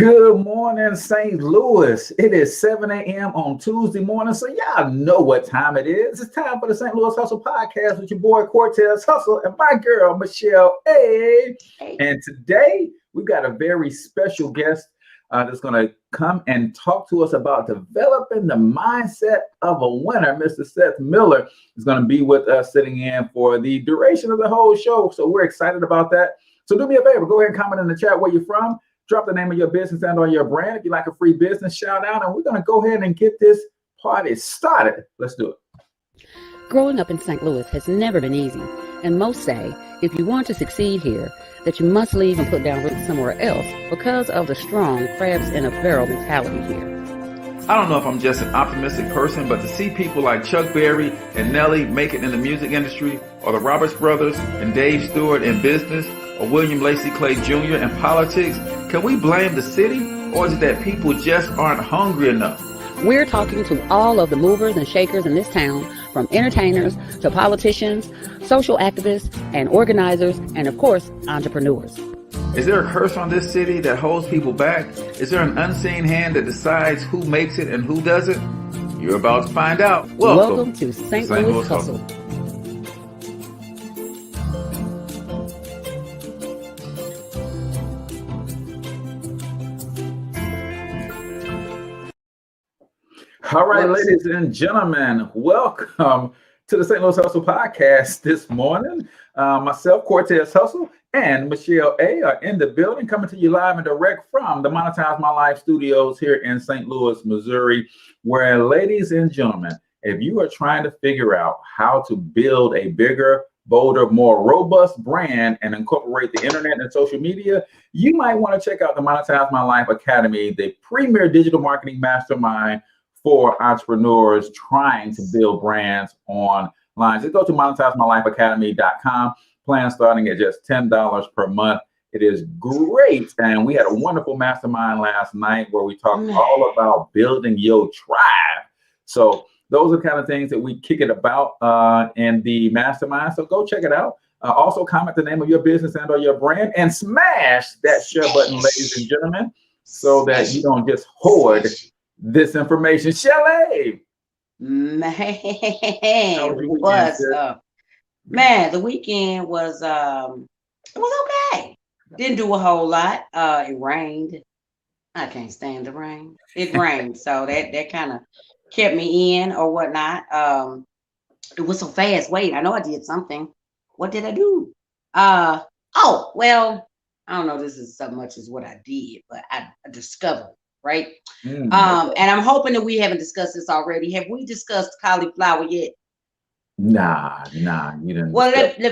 Good morning, St. Louis. It is 7 a.m. on Tuesday morning, so y'all know what time it is. It's time for the St. Louis Hustle Podcast with your boy CORTEZ Hustle and my girl Michelle A. And today we've got a very special guest that's going to come and talk to us about developing the mindset of a winner. Mr. Seth Miller is going to be with us, sitting in for the duration of the whole show. So we're excited about that. So do me a favor, go ahead and comment in the chat where you're from. Drop the name of your business and or your brand. If you like a free business shout out, and we're going to go ahead and get this party started. Let's do it. Growing up in St. Louis has never been easy, and most say if you want to succeed here, that you must leave and put down roots somewhere else because of the strong crabs in a barrel mentality here. I don't know if I'm just an optimistic person, but to see people like Chuck Berry and Nelly make it in the music industry, or the Roberts brothers and Dave Stewart in business, or William Lacey Clay Jr. in politics, can we blame the city, or is it that people just aren't hungry enough? We're talking to all of the movers and shakers in this town, from entertainers to politicians, social activists and organizers, and of course, entrepreneurs. Is there a curse on this city that holds people back? Is there an unseen hand that decides who makes it and who doesn't? You're about to find out. Welcome to St. Louis Hustle. All right, ladies and gentlemen, welcome to the St. Louis Hustle Podcast this morning. Myself, CORTEZ Hustle, and Michelle A. are in the building, coming to you live and direct from the Monetize My Life studios here in St. Louis, Missouri, where, ladies and gentlemen, if you are trying to figure out how to build a bigger, bolder, more robust brand and incorporate the internet and social media, you might want to check out the Monetize My Life Academy, the premier digital marketing mastermind for entrepreneurs trying to build brands online. Just go to monetizemylifeacademy.com. Plan starting at just $10 per month. It is great. And we had a wonderful mastermind last night where we talked all about building your tribe. So those are the kind of things that we kick it about in the mastermind. So go check it out. Also comment the name of your business and or your brand, and smash that share button, ladies and gentlemen, so that you don't just hoard this information. Shelley, man, what's up? Man, the weekend was it was okay. Didn't do a whole lot. It rained. I can't stand the rain. It rained, so that kind of kept me in or whatnot. It was so fast. Wait, I know I did something. What did I do? Oh, well, I don't know. This is so much as what I did, but I discovered. Right. And I'm hoping that we haven't discussed this already. Have we discussed cauliflower yet? Nah, you didn't. Well, let me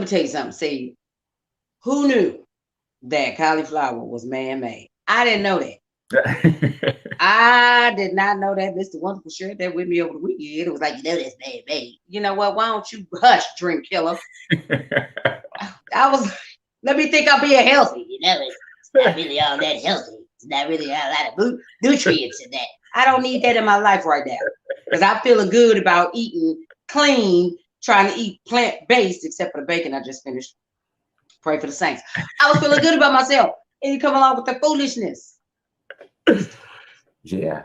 tell you something. See, who knew that cauliflower was man-made? I didn't know that. I did not know that. Mr. Wonderful shared that with me over the weekend. It was like, that's man-made. You know what? Why don't you hush, drink killer? Let me think I'm being healthy. It's not really all that healthy. It's not really a lot of nutrients in that. I don't need that in my life right now, because I'm feeling good about eating clean, trying to eat plant-based, except for the bacon I just finished. Pray for the saints. I was feeling good about myself, and you come along with the foolishness. Yeah.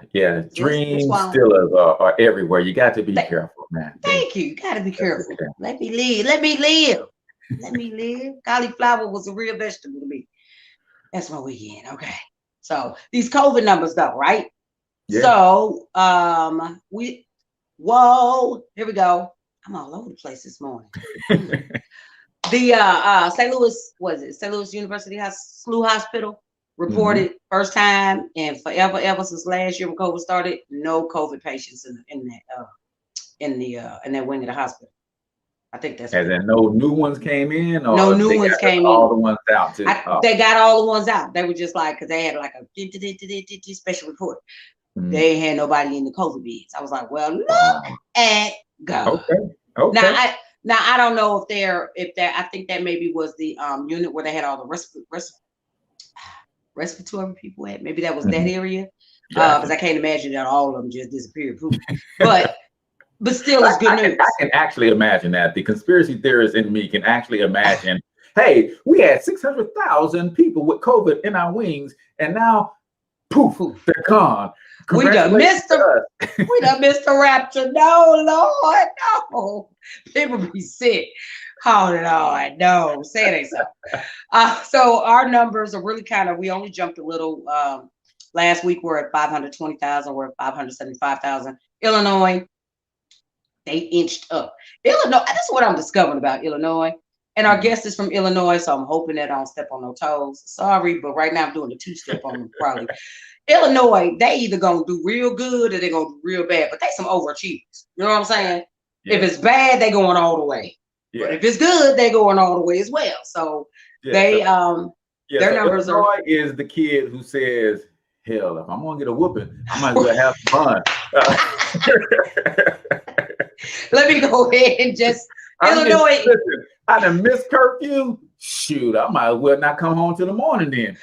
Dream stealers are everywhere. You got to be careful, man. Thank you. You got to be careful. Let me live. Cauliflower was a real vegetable to me. That's my weekend. Okay. So these COVID numbers though, right? Yeah. So here we go. I'm all over the place this morning. The St. Louis University SLU Hospital reported first time and forever, ever since last year when COVID started, no COVID patients in that wing of the hospital. I think that's. As in, no new ones came in, or no new ones came in. All the ones out too. They got all the ones out. They were just like, because they had like a special report. They ain't had nobody in the COVID beds. I was like, well, look at go. Okay. Now I don't know if they're. I think that maybe was the unit where they had all the respiratory people at. Maybe that was that area. Because I can't imagine that all of them just disappeared. But still, it's good news. I can actually imagine that. The conspiracy theorist in me can actually imagine Hey, we had 600,000 people with COVID in our wings, and now, poof, they're gone. We done missed the rapture. No, Lord, no. People be sick. Oh, Lord, no. Say it ain't so. So our numbers are really we only jumped a little. Last week we're at 520,000. We're at 575,000. Illinois, they inched up. Illinois, that's what I'm discovering about Illinois. And our guest is from Illinois, so I'm hoping that I don't step on no toes. Sorry, but right now I'm doing a two-step on them probably. Illinois, they either gonna do real good or they're gonna do real bad, but they some overachievers. You know what I'm saying? Yeah. If it's bad, they going all the way. Yeah. But if it's good, they going all the way as well. So their numbers Illinois is the kid who says, hell, if I'm gonna get a whooping, I might as well have some fun. Let me go ahead and just Illinois. I done missed curfew. Shoot, I might as well not come home till the morning then.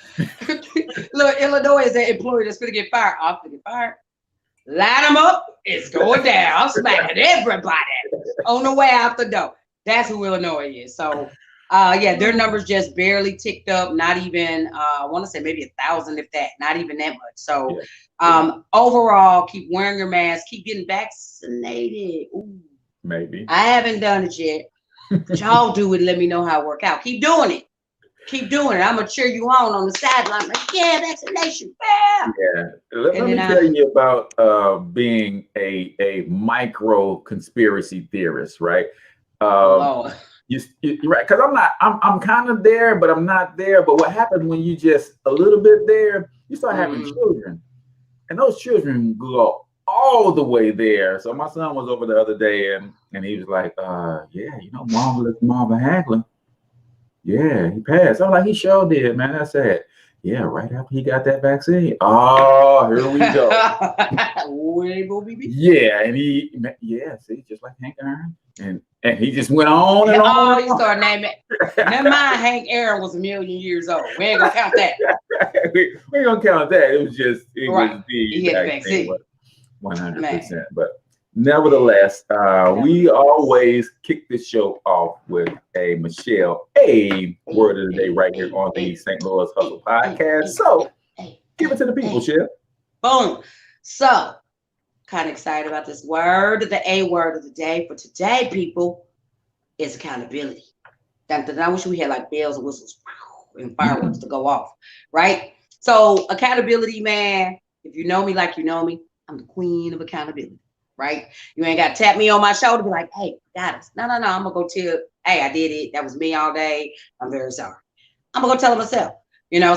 Look, Illinois is that employee that's gonna get fired. I'm gonna get fired. Line them up. It's going down. I'm smacking everybody on the way out the door. That's who Illinois is. So, their numbers just barely ticked up. Not even, I want to say maybe 1,000, if that. Not even that much. So, overall, keep wearing your mask. Keep getting vaccinated. Ooh. Maybe. I haven't done it yet. But y'all do it. Let me know how it work out. Keep doing it. Keep doing it. I'm gonna cheer you on the sideline. Like, yeah, vaccination. Yeah. Let me tell you about being a micro conspiracy theorist, right? You're right, because I'm kind of there, but I'm not there. But what happens when you just a little bit there? You start having children, and those children go all the way there. So my son was over the other day, and he was like, Marvelous Marvin Hagler. Yeah, he passed. I'm like, he sure did, man. I said, yeah, right after he got that vaccine. Oh, here we go. Yeah, and see, just like Hank Aaron. And he just went on and on. Oh, you start naming it. Never mind, Hank Aaron was 1,000,000 years old. We ain't gonna count that. we ain't gonna count that. It was just was the vaccine. 100%. But nevertheless, we always kick the show off with a Michelle A word of the day right here on the St. Louis Hustle Podcast. So give it to the people, Michelle. Boom. So kind of excited about this word of the A word of the day for today, people, is accountability. I wish we had like bells and whistles and fireworks to go off, right? So accountability, man, if you know me like you know me, I'm the queen of accountability. Right? You ain't got to tap me on my shoulder and be like, hey, got us. No. I'm going to go tell, hey, I did it. That was me all day. I'm very sorry. I'm going to go tell it myself.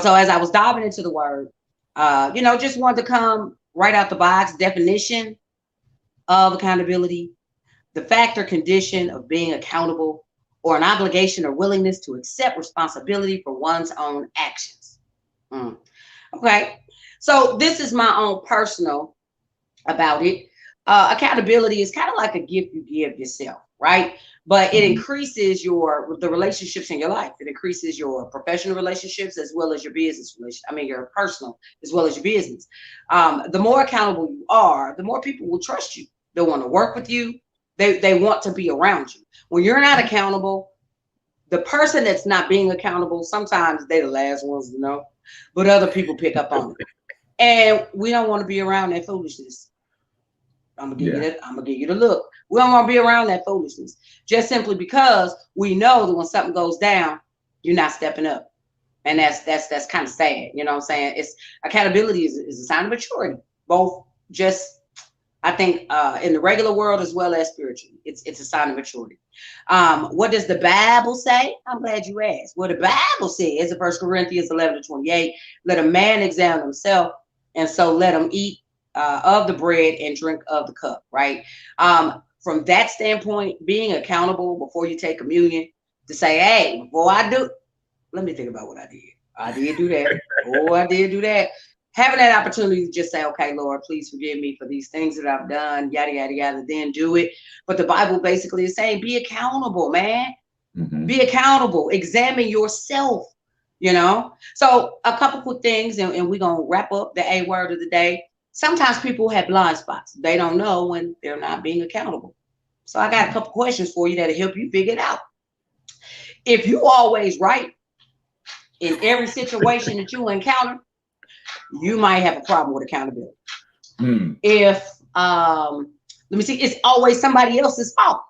So as I was diving into the word, just wanted to come right out the box definition of accountability, the fact or condition of being accountable, or an obligation or willingness to accept responsibility for one's own actions. Okay. So this is my own personal about it. Accountability is kind of like a gift you give yourself, right? But it increases the relationships in your life. It increases your professional relationships as well as your business your personal as well as your business. The more accountable you are, the more people will trust you. They'll want to work with you. They want to be around you. When you're not accountable, the person that's not being accountable, sometimes they're the last ones to know, but other people pick up on it. And we don't want to be around that foolishness. I'm gonna give you the look. We don't want to be around that foolishness, just simply because we know that when something goes down, you're not stepping up, and that's kind of sad. You know what I'm saying? It's accountability is a sign of maturity, both just I think in the regular world as well as spiritually. It's a sign of maturity. What does the Bible say? I'm glad you asked. What the Bible says in 1 Corinthians 11:28, let a man examine himself, and so let him eat of the bread and drink of the cup, right? From that standpoint, being accountable before you take communion, to say, hey, before I do, let me think about what I did. I did do that. Oh, I did do that. Having that opportunity to just say, okay, Lord, please forgive me for these things that I've done, yada, yada, yada, then do it. But the Bible basically is saying, be accountable, man. Be accountable. Examine yourself, So a couple quick things, and we're going to wrap up the A word of the day. Sometimes people have blind spots. They don't know when they're not being accountable. So I got a couple questions for you that'll help you figure it out. If you always right in every situation that you encounter, you might have a problem with accountability. If let me see, it's always somebody else's fault,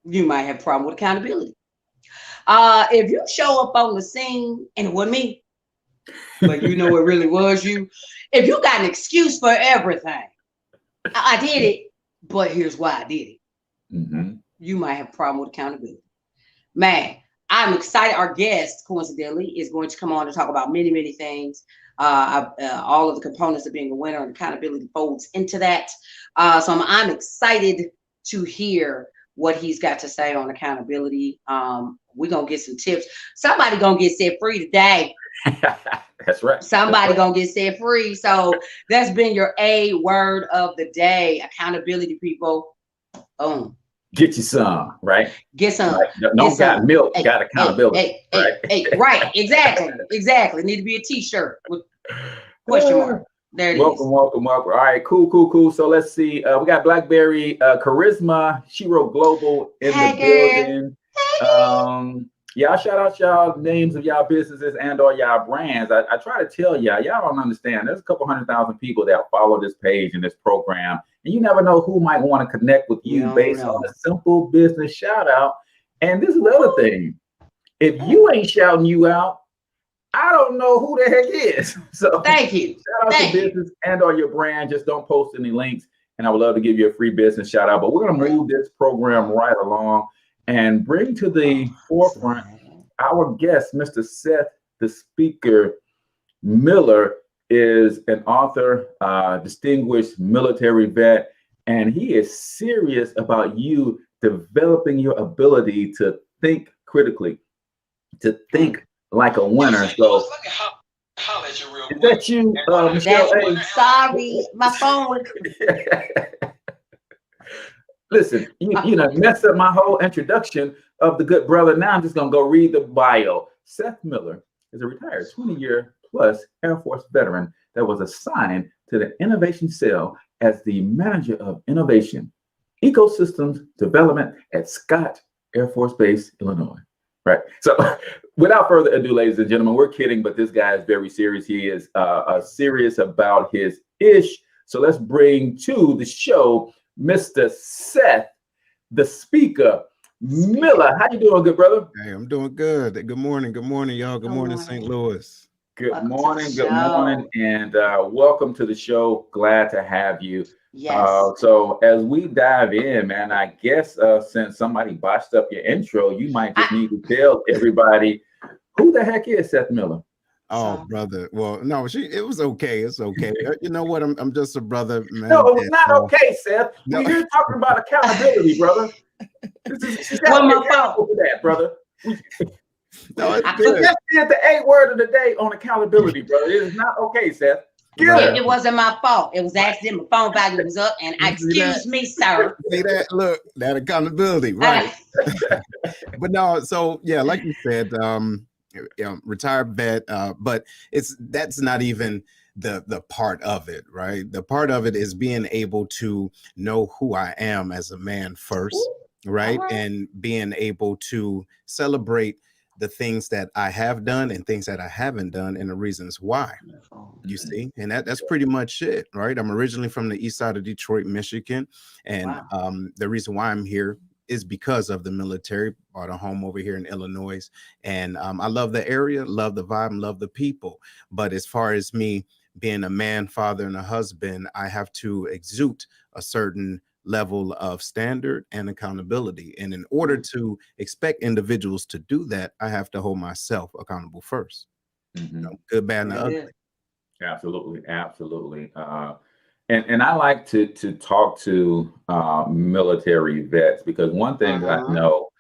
you might have a problem with accountability. If you show up on the scene and it wasn't me, but you know it really was you. If you got an excuse for everything, I did it, but here's why I did it. You might have a problem with accountability. Man, I'm excited. Our guest, coincidentally, is going to come on to talk about many, many things. All of the components of being a winner and accountability folds into that. So I'm excited to hear what he's got to say on accountability. We're going to get some tips. Somebody going to get set free today. That's right. Somebody going to get set free. So that's been your A word of the day. Accountability, people. Boom. Get you some, right? Get some. Right. Don't got milk, got accountability. Right. Exactly. Need to be a t-shirt with question mark. There it is. Welcome. All right, cool. So let's see. We got Blackberry Charisma. She wrote Global in the building. Y'all shout out y'all names of y'all businesses and or y'all brands. I try to tell y'all don't understand. There's a couple 100,000 people that follow this page and this program, and you never know who might want to connect with you based on a simple business shout out. And this is the other thing. If you ain't shouting you out, I don't know who the heck is. So thank you. Shout out to business and or your brand. Just don't post any links, and I would love to give you a free business shout out. But we're gonna move this program right along and bring to the forefront our guest, Mr. Seth, the speaker. Miller is an author, distinguished military vet, and he is serious about you developing your ability to think critically, to think like a winner. So, is that you, Michelle? Sorry, my phone was. Listen, you know, messed up my whole introduction of the good brother. Now I'm just gonna go read the bio. Seth Miller is a retired 20-year plus Air Force veteran that was assigned to the innovation cell as the manager of innovation ecosystems development at Scott Air Force Base, Illinois. Right. So without further ado, ladies and gentlemen, we're kidding, but this guy is very serious. He is serious about his ish. So let's bring to the show Mr. Seth, the speaker, Miller. How you doing, good brother? Hey, I'm doing good. Good morning, y'all. Good morning, St. Louis. Good morning, and welcome to the show. Glad to have you. Yes. So as we dive in, man, I guess since somebody botched up your intro, you might just need to tell everybody who the heck is Seth Miller. Oh, brother. Well, no, it was okay. It's okay. You know what? I'm just a brother, man. No, it's not okay, Seth. No. We're here talking about accountability, brother. She's got to be accountable for that, brother. No, so that's the A word of the day on accountability, brother. It is not okay, Seth. It wasn't my fault. It was accident. My phone value was up, and excuse me, sir. See that? Look, that accountability, right? But no, so yeah, like you said, retired vet, but that's not even the part of it, right? The part of it is being able to know who I am as a man first, right? And being able to celebrate the things that I have done and things that I haven't done and the reasons why, you see, and that's pretty much it, right? I'm originally from the east side of Detroit, Michigan. And the reason why I'm here is because of the military. Bought a home over here in Illinois. And I love the area, love the vibe, and love the people. But as far as me being a man, father, and a husband, I have to exude a certain level of standard and accountability. And in order to expect individuals to do that, I have to hold myself accountable first. You know, good, bad, and ugly. Absolutely. And I like to talk to military vets, because one thing that I know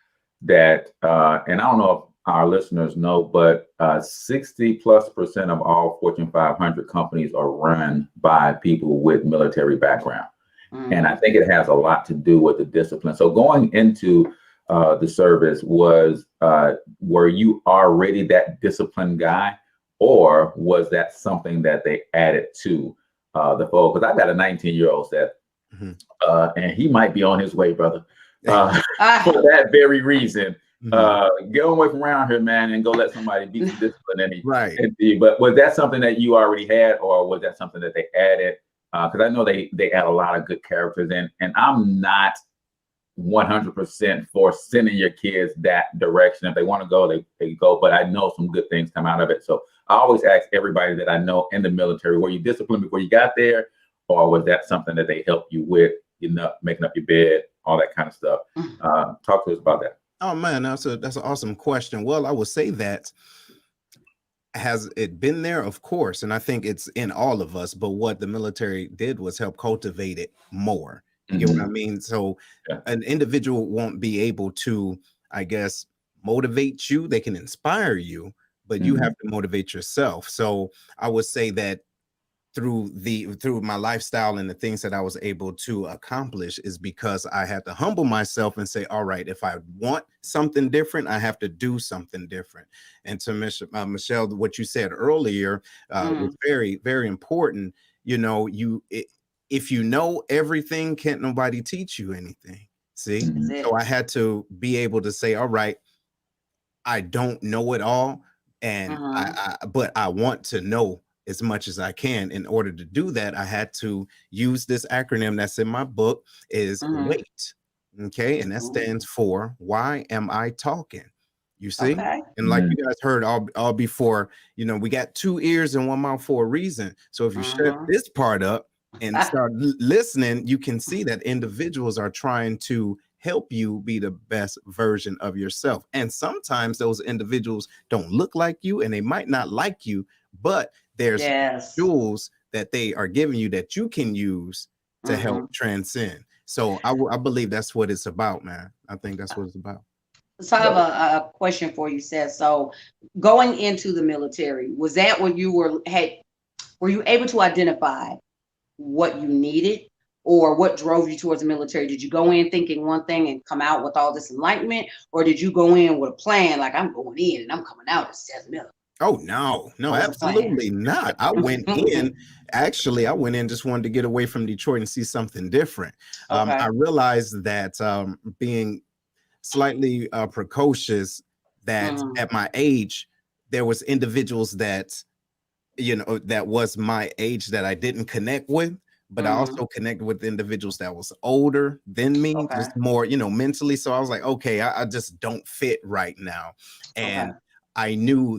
that, and I don't know if our listeners know, but 60+% of all Fortune 500 companies are run by people with military background. And I think it has a lot to do with the discipline. So going into the service, were you already that disciplined guy, or was that something that they added to the fold? Because I've got a 19-year-old Seth, and he might be on his way, brother, for that very reason. Get away from around here, man, and go let somebody be some discipline Right. But was that something that you already had, or was that something that they added? Because I know they add a lot of good characters in, and I'm not 100% for sending your kids that direction. If they want to go, they go. But I know some good things come out of it. So I always ask everybody that I know in the military, were you disciplined before you got there, or was that something that they helped you with, making up your bed, all that kind of stuff? Talk to us about that. Oh man, that's an awesome question. Well, I would say that has it been there? Of course, and I think it's in all of us. But what the military did was help cultivate it more. You get what I mean? So an individual won't be able to, I guess, motivate you. They can inspire you, but you have to motivate yourself. So I would say that through my lifestyle and the things that I was able to accomplish is because I had to humble myself and say, all right, if I want something different, I have to do something different. And to Michelle, what you said earlier was very, very important. If you know everything, can't nobody teach you anything. See? So I had to be able to say, all right, I don't know it all, and but I want to know as much as I can. In order to do that, I had to use this acronym that's in my book, is WAIT. Okay, and that stands for Why Am I Talking? You see? And like you guys heard all before, we got 2 ears and 1 mouth for a reason. So if you shut this part up and start listening, you can see that individuals are trying to help you be the best version of yourself. And sometimes those individuals don't look like you and they might not like you, but there's tools that they are giving you that you can use to help transcend. So I believe that's what it's about, man. I think that's what it's about. So I have a question for you, Seth. So going into the military, was that when you were you able to identify what you needed or what drove you towards the military? Did you go in thinking one thing and come out with all this enlightenment, or did you go in with a plan like I'm going in and I'm coming out as Seth Miller? Oh, no, absolutely not. I went in, actually, I went in just wanted to get away from Detroit and see something different. I realized that being slightly precocious, that at my age, there was individuals that, that was my age that I didn't connect with. But I also connected with individuals that was older than me, just more, mentally. So I was like, okay, I just don't fit right now. And I knew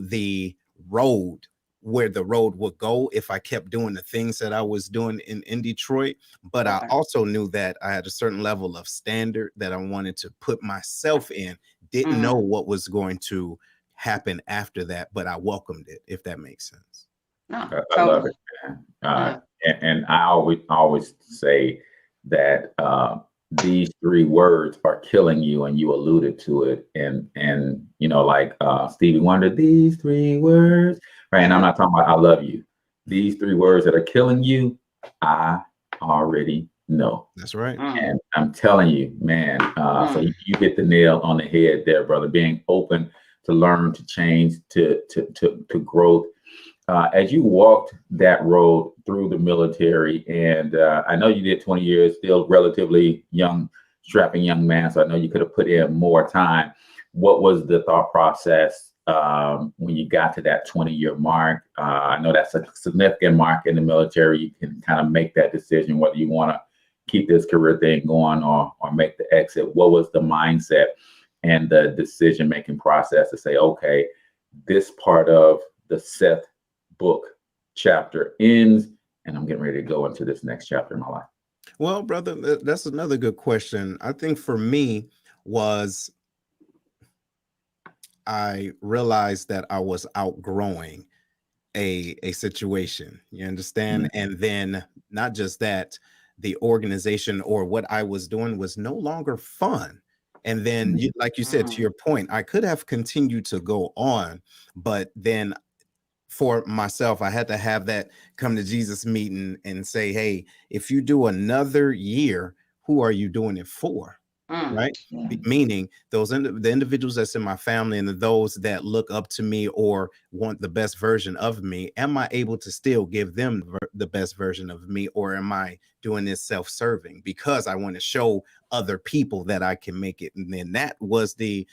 where the road would go if I kept doing the things that I was doing in Detroit. But I also knew that I had a certain level of standard that I wanted to put myself in. Didn't know what was going to happen after that, but I welcomed it, if that makes sense. I love it, man. And I always say that these 3 words are killing you, and you alluded to it. And like Stevie Wonder, these 3 words, right? And I'm not talking about I love you. These 3 words that are killing you, I already know. That's right. And I'm telling you, man. So you hit the nail on the head there, brother. Being open to learn, to change, to growth. As you walked that road through the military, and I know you did 20 years, still relatively young, strapping young man, so I know you could have put in more time. What was the thought process when you got to that 20-year mark? I know that's a significant mark in the military. You can kind of make that decision whether you want to keep this career thing going or make the exit. What was the mindset and the decision-making process to say, okay, this part of the Seth book chapter ends and I'm getting ready to go into this next chapter in my life? Well, brother, that's another good question. I think for me was I realized that I was outgrowing a situation, you understand? And then not just that, the organization or what I was doing was no longer fun. And then like you said, to your point, I could have continued to go on, but then for myself, I had to have that come to Jesus meeting and say, hey, if you do another year, who are you doing it for? Right? Meaning the individuals that's in my family and those that look up to me or want the best version of me, am I able to still give them the best version of me, or am I doing this self-serving because I want to show other people that I can make it? And then that was the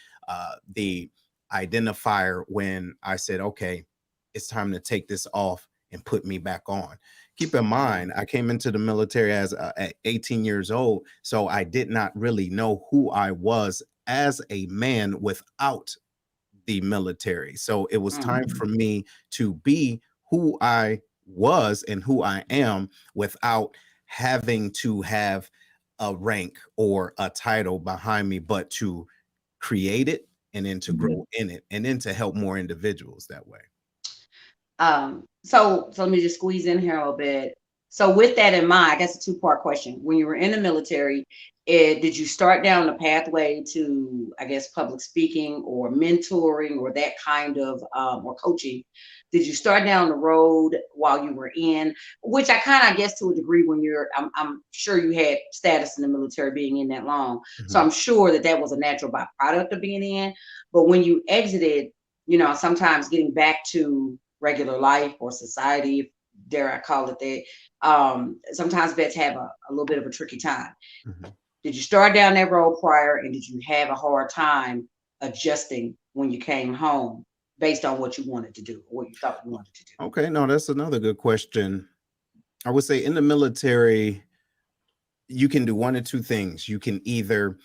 the identifier when I said, okay, it's time to take this off and put me back on. Keep in mind, I came into the military as at 18 years old, so I did not really know who I was as a man without the military. So it was time for me to be who I was and who I am without having to have a rank or a title behind me, but to create it and then to grow in it and then to help more individuals that way. So let me just squeeze in here a little bit. So with that in mind, I guess a two-part question. When you were in the military, did you start down the pathway to, I guess, public speaking or mentoring or that kind of, or coaching? Did you start down the road while you were in, which I kind of guess to a degree when I'm sure you had status in the military being in that long. So I'm sure that was a natural byproduct of being in. But when you exited, sometimes getting back to regular life or society, dare I call it that, sometimes vets have a little bit of a tricky time. Did you start down that road prior, and did you have a hard time adjusting when you came home based on what you wanted to do or what you thought you wanted to do? Okay, no, that's another good question. I would say in the military, you can do one of two things. You can either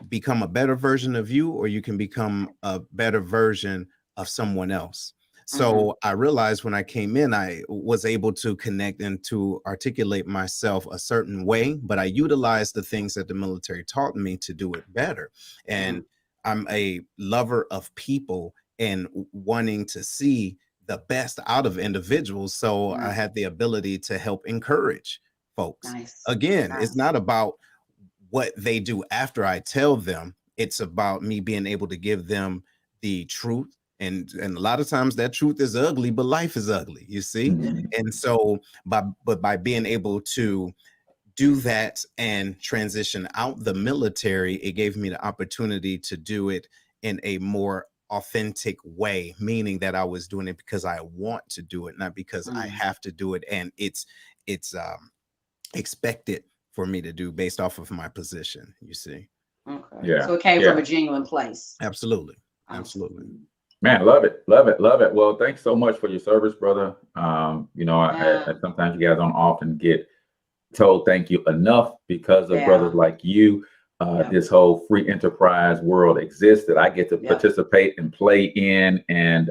become a better version of you, or you can become a better version of someone else. So I realized when I came in, I was able to connect and to articulate myself a certain way, but I utilized the things that the military taught me to do it better. And I'm a lover of people and wanting to see the best out of individuals. So I had the ability to help encourage folks. Again, it's not about what they do after I tell them. It's about me being able to give them the truth. And a lot of times that truth is ugly, but life is ugly, you see? And so by being able to do that and transition out the military, it gave me the opportunity to do it in a more authentic way, meaning that I was doing it because I want to do it, not because I have to do it. And it's expected for me to do based off of my position, you see? Okay. Yeah. So it came from a genuine place. Absolutely. Absolutely. Man, love it, love it, love it. Well, thanks so much for your service, brother. I sometimes you guys don't often get told thank you enough because of brothers like you. This whole free enterprise world exists that I get to participate and play in and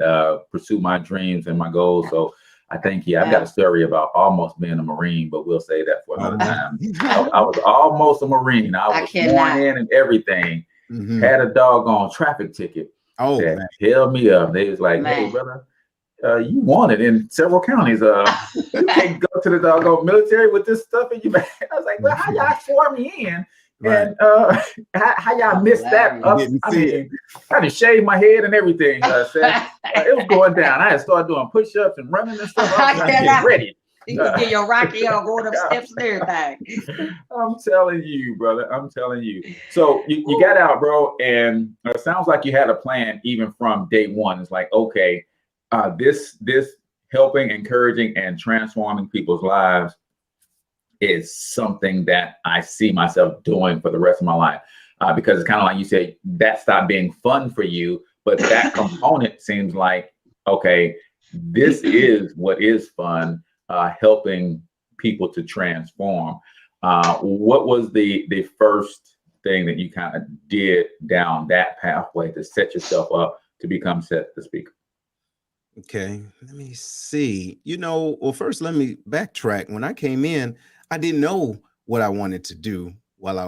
pursue my dreams and my goals. So I thank you. I've got a story about almost being a Marine, but we'll say that for another time. I was almost a Marine. I was sworn in and everything. Had a doggone traffic ticket. That held me up. They was like, hey, brother, you wanted in several counties. You can't go to the doggone military with this stuff in your bag. I was like, well, how y'all swore me in? And how y'all missed that? I mean, I had to shave my head and everything. It was going down. I had started doing push-ups and running and stuff. I was getting ready. You can get your Rocky on going up steps and everything. I'm telling you, brother. I'm telling you. So you got out, bro, and it sounds like you had a plan even from day one. It's like, okay, this helping, encouraging, and transforming people's lives is something that I see myself doing for the rest of my life. Because it's kind of like you said, that stopped being fun for you, but that component seems like, okay, this is what is fun. Helping people to transform. What was the first thing that you kind of did down that pathway to set yourself up to become Seth the Speaker? Okay, let me see. Well, first let me backtrack. When I came in, I didn't know what I wanted to do when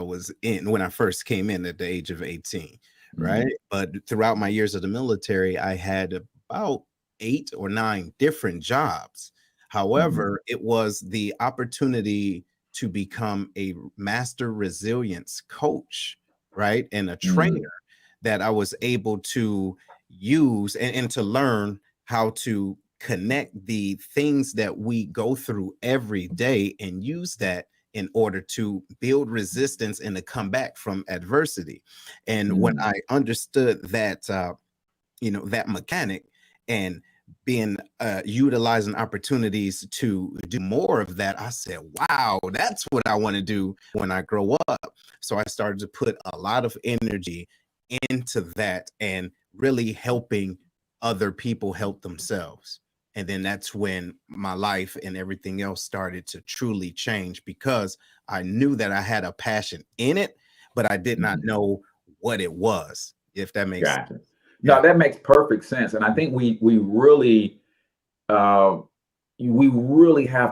I first came in at the age of 18, right? But throughout my years of the military, I had about 8 or 9 different jobs. However, it was the opportunity to become a master resilience coach, right? And a trainer that I was able to use and to learn how to connect the things that we go through every day and use that in order to build resistance and to come back from adversity. And when I understood that, that mechanic and being utilizing opportunities to do more of that, I said, wow, that's what I want to do when I grow up. So I started to put a lot of energy into that and really helping other people help themselves. And then that's when my life and everything else started to truly change, because I knew that I had a passion in it, but I did not know what it was, if that makes sense. No, that makes perfect sense. And I think we really have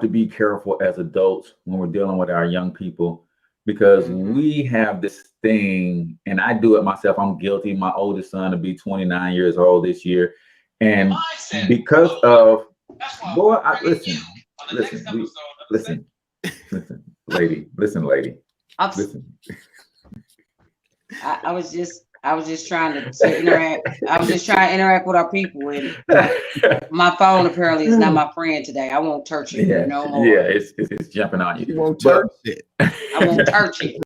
to be careful as adults when we're dealing with our young people, because we have this thing, and I do it myself. I'm guilty. My oldest son will be 29 years old this year. And because of, boy, listen, lady. I was just trying to interact. I was just trying to interact with our people, and my phone apparently is not my friend today. I won't touch it no more. Yeah, it's jumping on you. You won't touch it. I won't touch it.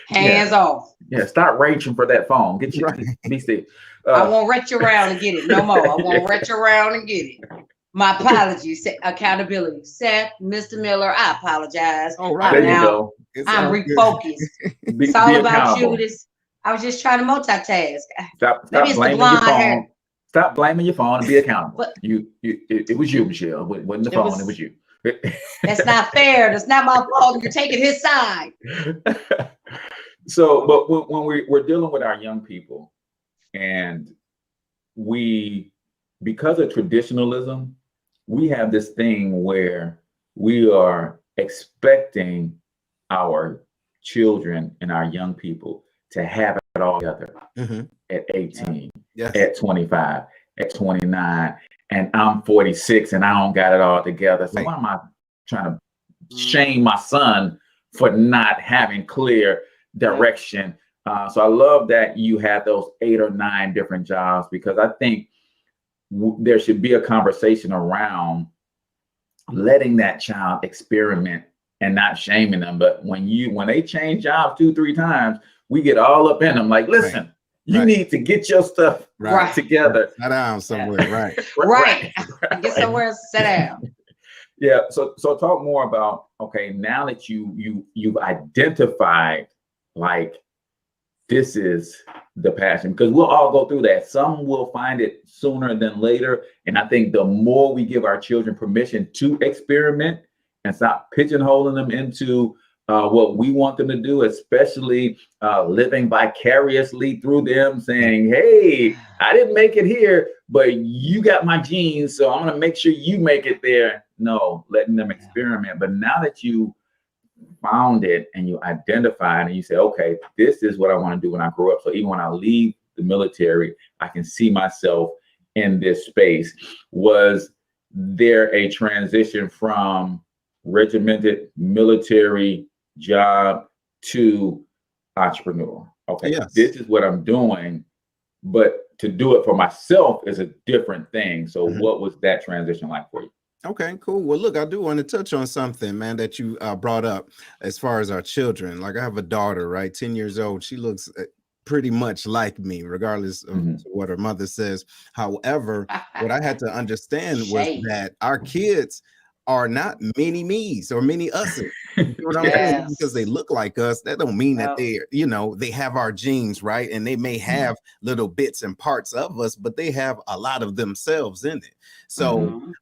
Hands off. Yeah, stop reaching for that phone. Get you be still. I won't reach around and get it no more. I won't reach around and get it. My apologies. Accountability. Seth, Mr. Miller, I apologize. All right. There you go. I'm refocused. It's all about you. I was just trying to multitask. Stop blaming your phone. Stop blaming your phone and be accountable. But it was you, Michelle. It wasn't the phone. It was you. That's not fair. That's not my fault. You're taking his side. So, but when we're dealing with our young people, and because of traditionalism, we have this thing where we are expecting our children and our young people to have it all together at 18, at 25, at 29, and I'm 46 and I don't got it all together. So why am I trying to shame my son for not having clear direction? So I love that you had those 8 or 9 different jobs, because I think there should be a conversation around letting that child experiment and not shaming them. But when they change jobs 2-3 times, we get all up in them like, listen, you need to get your stuff together. Sit down somewhere, right. Get somewhere and sit down. Yeah. So talk more about, okay, now that you've identified, like, this is the passion, because we'll all go through that. Some will find it sooner than later. And I think the more we give our children permission to experiment and stop pigeonholing them into what we want them to do, especially living vicariously through them, saying, hey, I didn't make it here, but you got my genes, so I'm going to make sure you make it there. No, letting them experiment. But now that you found it and you identified and you say, okay, this is what I want to do when I grow up. So even when I leave the military, I can see myself in this space. Was there a transition from regimented military job to entrepreneur? Okay, this is what I'm doing, but to do it for myself is a different thing. So what was that transition like for you? Okay, cool. Well, look, I do want to touch on something, man, that you brought up as far as our children. Like, I have a daughter, right? 10 years old. She looks pretty much like me, regardless of what her mother says. However, what I had to understand was that our kids are not mini me's or mini us's. You know what I'm saying? Because they look like us, that don't mean that they're, they have our genes, right? And they may have little bits and parts of us, but they have a lot of themselves in it. So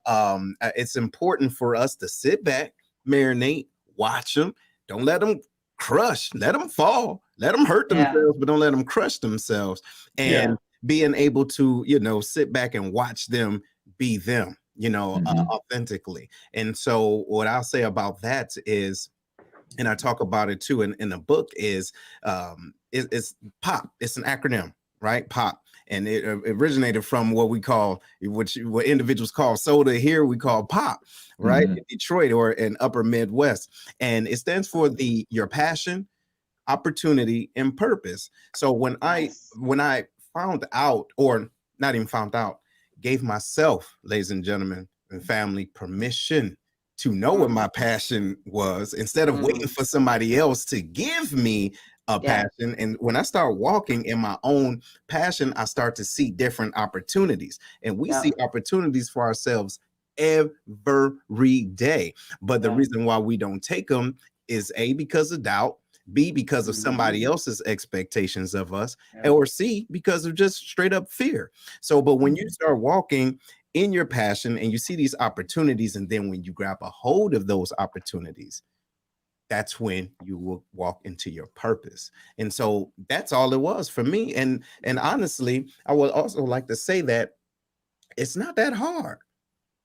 it's important for us to sit back, marinate, watch them. Don't let them crush, let them fall, let them hurt themselves, but don't let them crush themselves. And being able to, sit back and watch them be them, authentically. And so what I'll say about that is, and I talk about it too in the book, is it's POP. It's an acronym, right? POP. And it originated from what we call, what individuals call soda, here we call pop, right? In Detroit or in upper Midwest. And it stands for your passion, opportunity, and purpose. So when I found out, or not even found out, gave myself, ladies and gentlemen and family, permission to know what my passion was, instead of waiting for somebody else to give me a passion. And when I start walking in my own passion, I start to see different opportunities, and we see opportunities for ourselves every day. But the reason why we don't take them is because of doubt, B, because of somebody else's expectations of us, or C, because of just straight up fear. So, but when you start walking in your passion and you see these opportunities, and then when you grab a hold of those opportunities, that's when you will walk into your purpose. And so that's all it was for me. And honestly, I would also like to say that it's not that hard.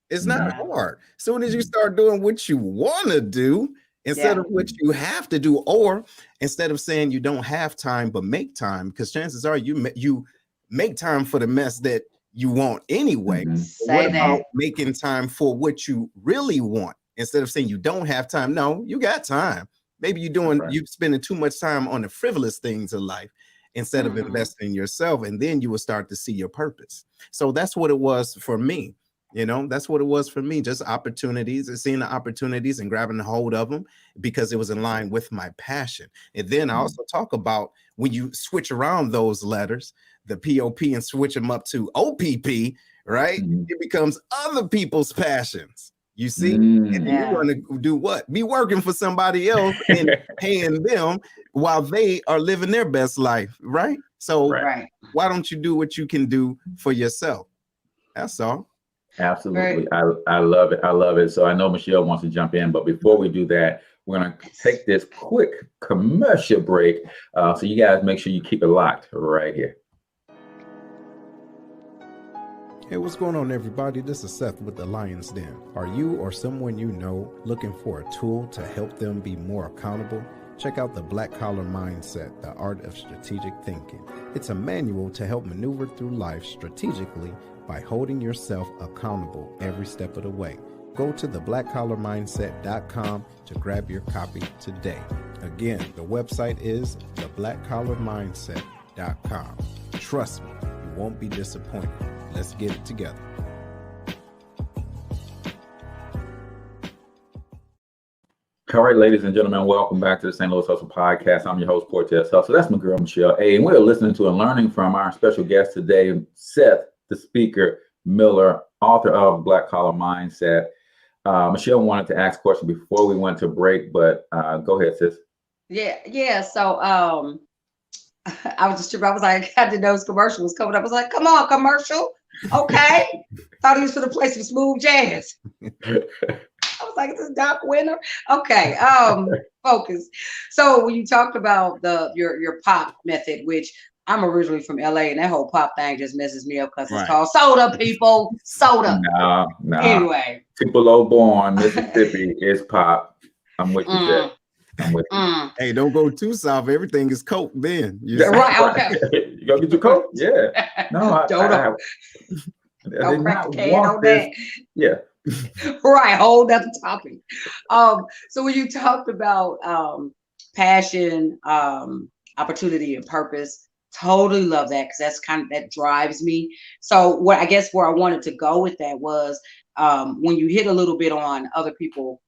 It's not hard. As soon as you start doing what you want to do instead of what you have to do, or instead of saying you don't have time but make time, because chances are you make time for the mess that you want anyway. What about making time for what you really want? Instead of saying you don't have time, no, you got time. Maybe you're spending too much time on the frivolous things of life instead of investing in yourself, and then you will start to see your purpose. So that's what it was for me. That's what it was for me. Just opportunities and seeing the opportunities and grabbing a hold of them because it was in line with my passion. And then I also talk about when you switch around those letters, the POP, and switch them up to OPP, right? It becomes other people's passions. You see, and you're going to do what? Be working for somebody else and paying them while they are living their best life, right? So why don't you do what you can do for yourself? That's all. Absolutely. I love it. I love it. So I know Michelle wants to jump in, but before we do that, we're going to take this quick commercial break. So you guys make sure you keep it locked right here. Hey, what's going on, everybody? This is Seth with the Lion's Den. Are you or someone you know looking for a tool to help them be more accountable? Check out the Black Collar Mindset, the Art of Strategic Thinking. It's a manual to help maneuver through life strategically by holding yourself accountable every step of the way. Go to theblackcollarmindset.com to grab your copy today. Again, the website is theblackcollarmindset.com. Trust me, you won't be disappointed. Let's get it together. All right, ladies and gentlemen, welcome back to the St. Louis Hustle Podcast. I'm your host, CORTEZ Hustle. That's my girl, Michelle A. And we're listening to and learning from our special guest today, Seth, the speaker, Miller, author of Black Collar Mindset. Michelle wanted to ask a question before we went to break, but go ahead, sis. Yeah. So I was just tripping. I was like, I didn't know this commercial was coming up. I was like, come on, commercial. Okay. Thought he was for the place for smooth jazz. I was like, this is Doc Winner. Okay. Focus. So when you talked about your pop method, which I'm originally from LA, and that whole pop thing just messes me up because it's called soda, people. Soda. No. Anyway. Tupelo born, Mississippi is pop. I'm with you there. I'm with you. Hey, don't go too south. Everything is Coke then. Right. Okay. You gonna get your Coke? Yeah. No, don't crack the can on that. Yeah. Right. Whole other topic. So when you talked about passion, opportunity, and purpose, totally love that, because that's that drives me. So where I wanted to go with that was when you hit a little bit on other people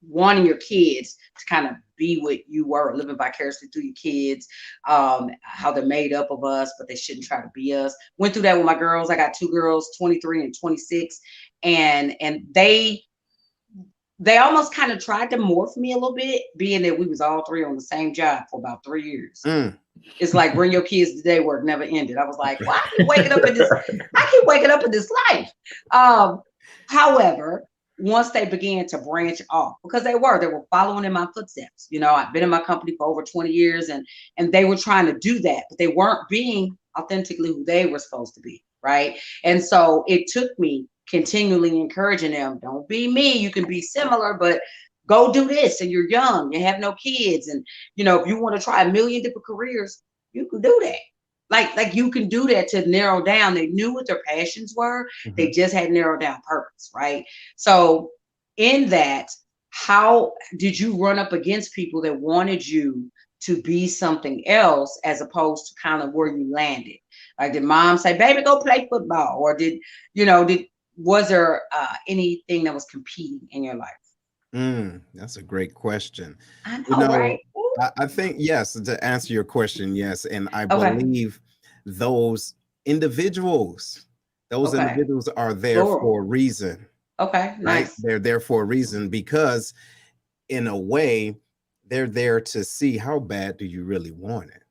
wanting your kids to kind of be what you were, living vicariously through your kids, how they're made up of us, but they shouldn't try to be us. Went through that with my girls. I got two girls, 23 and 26, and they almost kind of tried to morph me a little bit, being that we was all three on the same job for about 3 years. It's like, bring your kids today work never ended. I was like, well, I keep waking up in this life. However, once they began to branch off, because they were following in my footsteps. I've been in my company for over 20 years, and they were trying to do that, but they weren't being authentically who they were supposed to be. Right. And so it took me continually encouraging them, don't be me. You can be similar, but go do this. And you're young, you have no kids. And, if you want to try a million different careers, you can do that. Like you can do that to narrow down. They knew what their passions were. They just had narrowed down purpose. Right. So in that, how did you run up against people that wanted you to be something else as opposed to kind of where you landed? Like, did mom say, baby, go play football? Or was there anything that was competing in your life? That's a great question. I know, right? I think, yes, to answer your question, yes. And I believe those individuals are there for a reason. Okay, nice. Right? They're there for a reason, because in a way, they're there to see how bad do you really want it.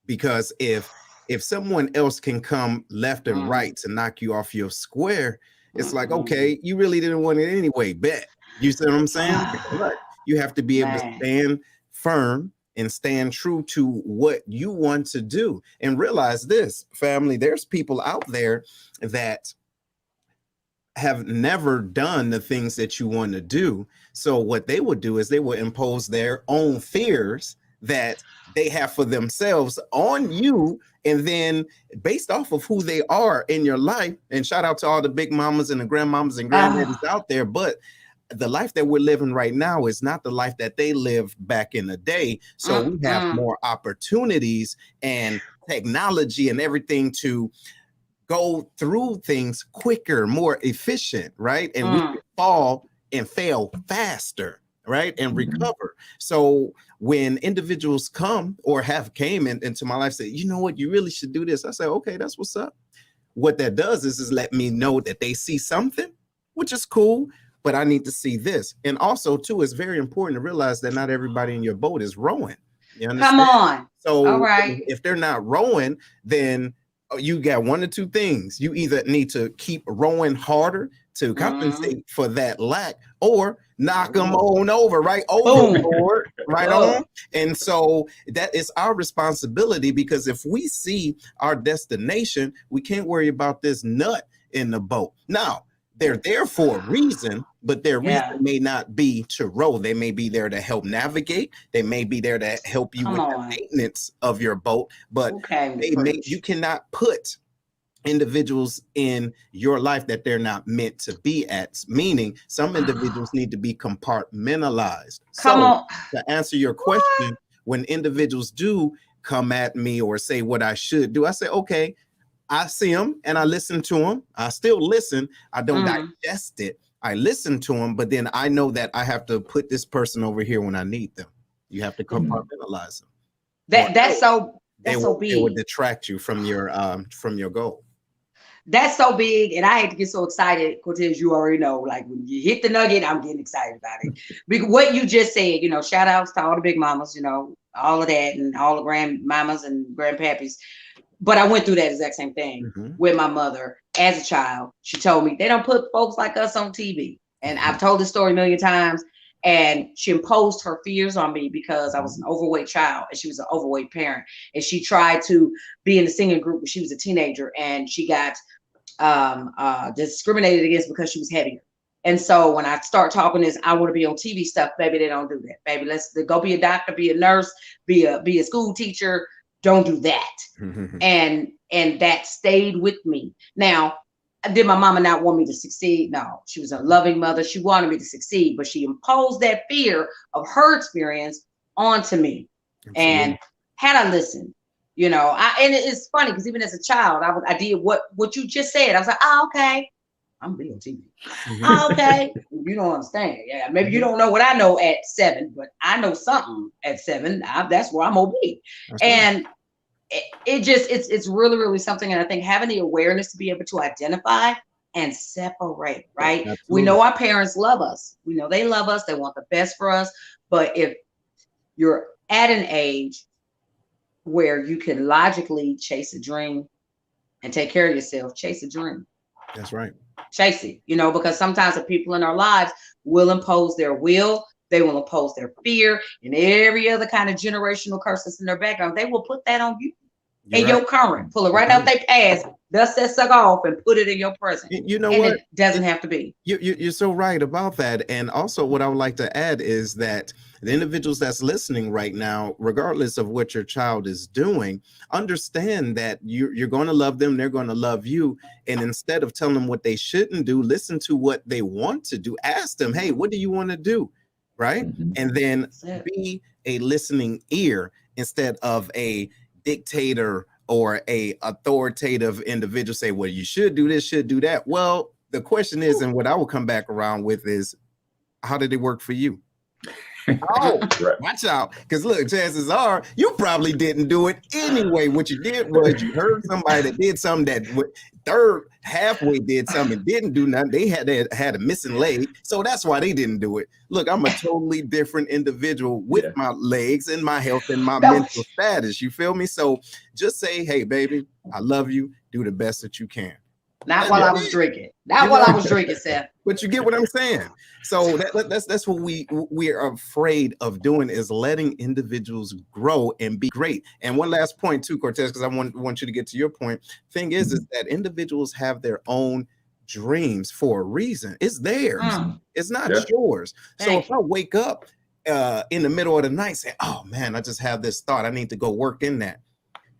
Because if someone else can come left and right to knock you off your square, it's like, okay, you really didn't want it anyway, bet. You see what I'm saying? But you have to be able to stand firm and stand true to what you want to do. And realize this, family, there's people out there that have never done the things that you want to do. So what they would do is they will impose their own fears that they have for themselves on you. And then based off of who they are in your life, and shout out to all the big mamas and the grandmamas and granddaddies out there, but the life that we're living right now is not the life that they lived back in the day. So we have more opportunities and technology and everything to go through things quicker, more efficient, right? And we can fall and fail faster, right? And recover. So when individuals come or have came into my life, say, you know what, you really should do this. I say, okay, that's what's up. What that does is let me know that they see something, which is cool, but I need to see this. And also too, it's very important to realize that not everybody in your boat is rowing. You understand? Come on. So all right. If they're not rowing, then you got one or two things. You either need to keep rowing harder to compensate for that lack, or knock them on over, right? Overboard, right on. And so that is our responsibility, because if we see our destination, we can't worry about this nut in the boat. Now, they're there for a reason, but their reason may not be to row. They may be there to help navigate. They may be there to help you with the maintenance of your boat, but you cannot put individuals in your life that they're not meant to be at, meaning some individuals need to be compartmentalized. So to answer your question, when individuals do come at me or say what I should do, I say, okay, I see them and I listen to them. I still listen. I don't digest it. I listen to them, but then I know that I have to put this person over here when I need them. You have to compartmentalize them. That's so big. It would detract you from your goal. That's so big, and I had to get so excited, Cortez. You already know, like when you hit the nugget, I'm getting excited about it. Because what you just said, shout outs to all the big mamas, all of that, and all the grandmamas and grandpappies. But I went through that exact same thing with my mother as a child. She told me they don't put folks like us on TV. And I've told this story a million times. And she imposed her fears on me because I was an overweight child and she was an overweight parent. And she tried to be in the singing group when she was a teenager, and she got discriminated against because she was heavier. And so when I start talking this, I want to be on TV stuff, baby, they don't do that. Baby, let's go be a doctor, be a nurse, be a school teacher. Don't do that. And that stayed with me. Now, did my mama not want me to succeed? No, she was a loving mother. She wanted me to succeed, but she imposed that fear of her experience onto me. Absolutely. And had I listened, and it's funny because even as a child, I did what you just said. I was like, oh, okay, I'm being on TV. Oh, okay, you don't understand. Yeah, maybe you don't know what I know at 7, but I know something at 7. That's where I'm gonna be. And it's really, really something. And I think having the awareness to be able to identify and separate, right? Absolutely. We know our parents love us. We know they love us. They want the best for us. But if you're at an age where you can logically chase a dream and take care of yourself, chase a dream. That's right. Chase it, because sometimes the people in our lives will impose their will. They will impose their fear and every other kind of generational curses in their background. They will put that on you. In your current, pull it right out their past, dust that sucker off, and put it in your present. You know what? It doesn't have to be. You're so right about that. And also, what I would like to add is that the individuals that's listening right now, regardless of what your child is doing, understand that you're going to love them. They're going to love you. And instead of telling them what they shouldn't do, listen to what they want to do. Ask them, hey, what do you want to do? Right. And then be a listening ear instead of a dictator or a authoritative individual say, well, you should do this, should do that. Well, the question is, and what I will come back around with is, how did it work for you? Oh, Right. watch out. Because look, chances are you probably didn't do it anyway. What you did was you heard somebody that did something that third halfway did something and didn't do nothing. They had a missing leg. So that's why they didn't do it. Look, I'm a totally different individual with my legs and my health and my mental status. You feel me? So just say, hey, baby, I love you. Do the best that you can. Not while I was drinking. Not while I was drinking, Seth. But you get what I'm saying. So that's what we are afraid of doing, is letting individuals grow and be great. And one last point too, Cortez, because I want you to get to your point. Thing is that individuals have their own dreams for a reason. It's theirs. It's not yours. So if I wake up in the middle of the night saying, oh man, I just have this thought, I need to go work in that.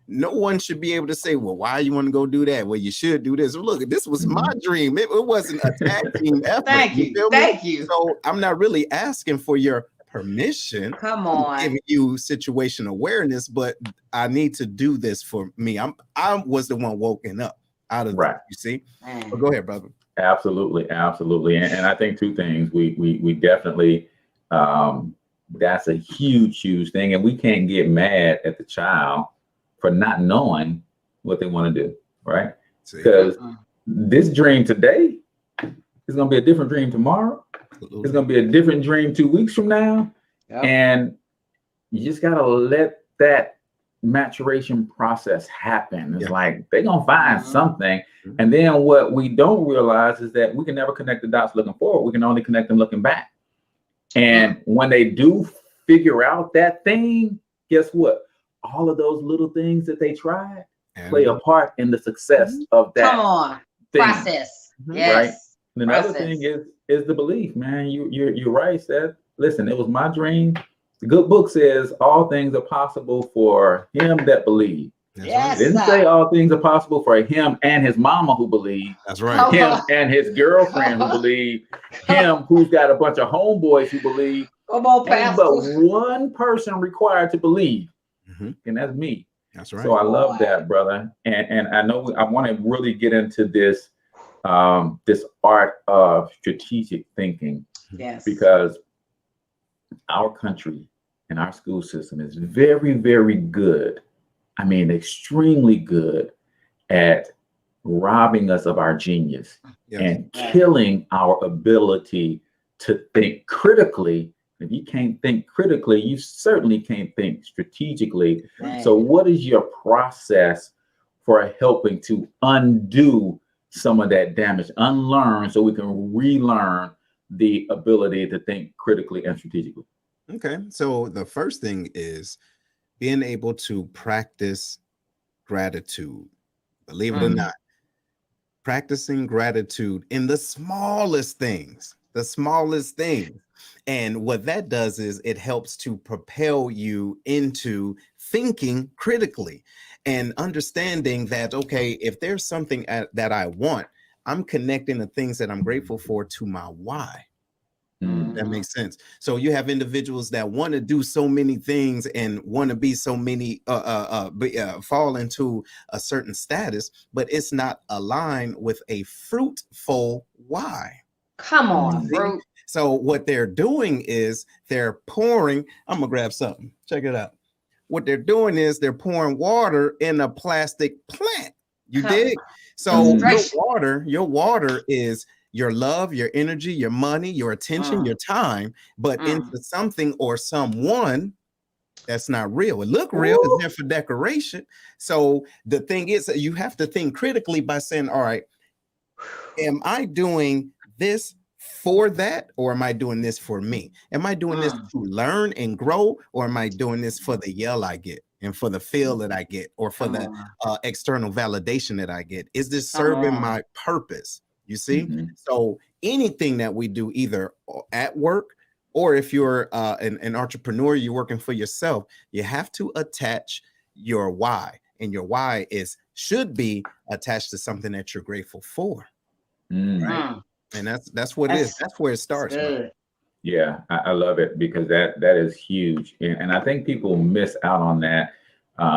No one should be able to say, well, why you want to go do that? Well, you should do this. Well, look, this was my dream. It wasn't a tag team effort. Thank you. So I'm not really asking for your permission. Come on. I'm giving you situation awareness, but I need to do this for me. I was the one woken up out of that, you see? But go ahead, brother. Absolutely. And I think two things. We definitely, that's a huge thing. And we can't get mad at the child for not knowing what they want to do, right? Because this dream today is going to be a different dream tomorrow. Absolutely. It's going to be a different dream 2 weeks from now. Yep. And you just got to let that maturation process happen. It's like they're going to find something. And then what we don't realize is that we can never connect the dots looking forward. We can only connect them looking back. And when they do figure out that thing, guess what? All of those little things that they tried play a part in the success of that process. Yes. Right. And another thing is the belief, man. You're right, Seth. Listen, it was my dream. The good book says all things are possible for him that believe. Yes. It didn't say all things are possible for him and his mama who believe. That's right. Him and his girlfriend who believe. Him who's got a bunch of homeboys who believe. Come on, Pastor. But one person required to believe. And that's me. That's right. So I love that, brother. And I know I want to really get into this this art of strategic thinking. Yes. Because our country and our school system is very, very good. I mean, extremely good at robbing us of our genius and killing our ability to think critically. If you can't think critically, you certainly can't think strategically. So what is your process for helping to undo some of that damage, unlearn so we can relearn the ability to think critically and strategically? Okay. So the first thing is being able to practice gratitude. Believe it or not, practicing gratitude in the smallest things. And what that does is it helps to propel you into thinking critically and understanding that, okay, if there's something that I want, I'm connecting the things that I'm grateful for to my why. That makes sense. So you have individuals that want to do so many things and want to be so many, fall into a certain status, but it's not aligned with a fruitful why. Come on, bro. So what they're doing is they're pouring. I'm gonna grab something. Check it out. What they're doing is they're pouring water in a plastic plant. You dig? So your water is your love, your energy, your money, your attention, your time, but into something or someone that's not real. It look real, it's there for decoration. So the thing is that you have to think critically by saying, all right, am I doing this for that, or am I doing this for me? Am I doing this to learn and grow, or am I doing this for the yell I get and for the feel that I get, or for the external validation that I get? Is this serving my purpose? You see? So anything that we do, either at work, or if you're an entrepreneur, you're working for yourself, you have to attach your why, and your why should be attached to something that you're grateful for. Right? And that's what it is. That's where it starts. Right? Yeah, I love it, because that is huge. And I think people miss out on that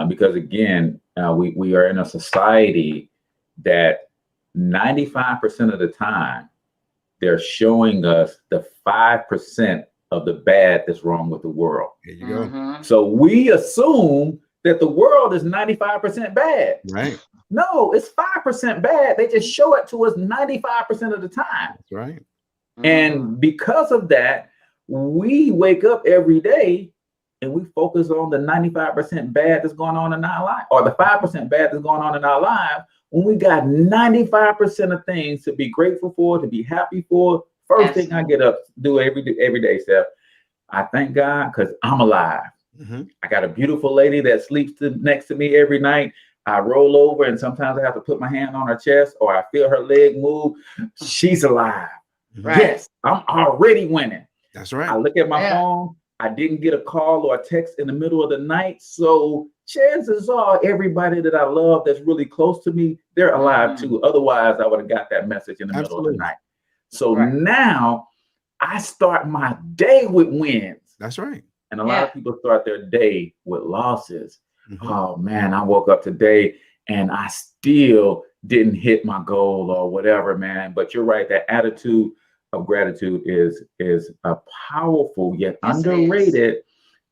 because, again, we are in a society that 95% of the time they're showing us the 5% of the bad that's wrong with the world. There you go. So we assume that the world is 95% bad. Right. No, it's 5% bad. They just show it to us 95% of the time. That's right. And because of that, we wake up every day and we focus on the 95% bad that's going on in our life, or the 5% bad that's going on in our life, when we got 95% of things to be grateful for, to be happy for. First thing I get up, do every day, Seth, I thank God because I'm alive. I got a beautiful lady that sleeps next to me every night. I roll over and sometimes I have to put my hand on her chest or I feel her leg move. She's alive. Right. Yes, I'm already winning. That's right. I look at my phone. I didn't get a call or a text in the middle of the night. So chances are everybody that I love that's really close to me, they're alive too. Otherwise, I would have got that message in the middle of the night. So now I start my day with wins. That's right. And a lot of people start their day with losses. Oh man, I woke up today and I still didn't hit my goal or whatever, man. But you're right, that attitude of gratitude is a powerful yet underrated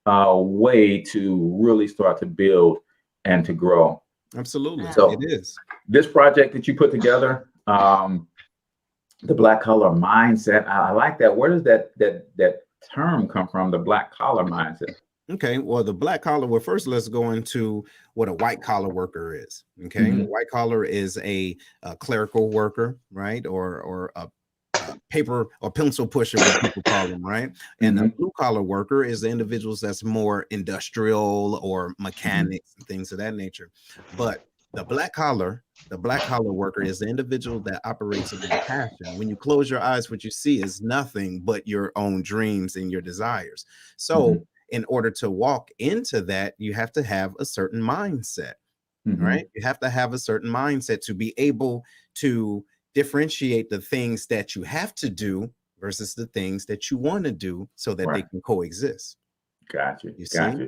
way to really start to build and to grow. Absolutely. So it is. This project that you put together, the black collar mindset, I like that. Where does that term come from, the black collar mindset? Okay, well, the black collar, well, first let's go into what a white collar worker is. Okay, white collar is a clerical worker, right? Or a paper or pencil pusher, what people call them, right? And a blue collar worker is the individuals that's more industrial or mechanics and things of that nature. But the black collar worker is the individual that operates in passion. When you close your eyes, what you see is nothing but your own dreams and your desires. So in order to walk into that, you have to have a certain mindset, right? You have to have a certain mindset to be able to differentiate the things that you have to do versus the things that you want to do so that they can coexist. Gotcha. You see?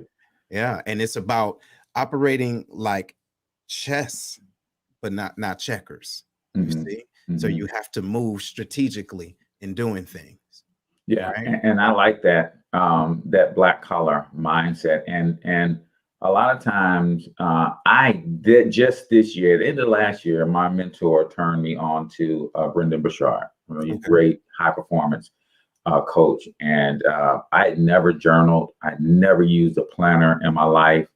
Yeah. And it's about operating like chess, but not checkers. You see? So you have to move strategically in doing things. Yeah. Right? And I like that, that black collar mindset. And a lot of times I did just this year, the end of last year, my mentor turned me on to Brendan Burchard, really great high performance coach. And I had never journaled. I never used a planner in my life.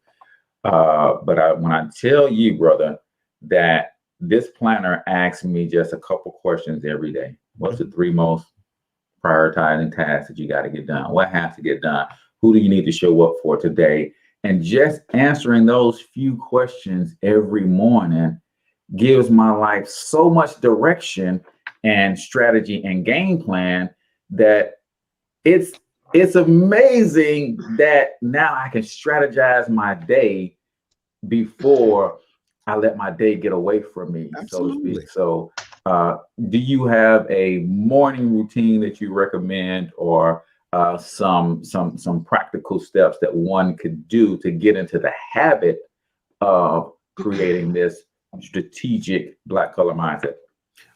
But when I tell you, brother, that this planner asks me just a couple questions every day. What's the 3 most prioritizing tasks that you got to get done? What has to get done? Who do you need to show up for today? And just answering those few questions every morning gives my life so much direction and strategy and game plan that it's amazing that now I can strategize my day before I let my day get away from me, so to speak. So do you have a morning routine that you recommend, or some practical steps that one could do to get into the habit of creating this strategic black collar mindset?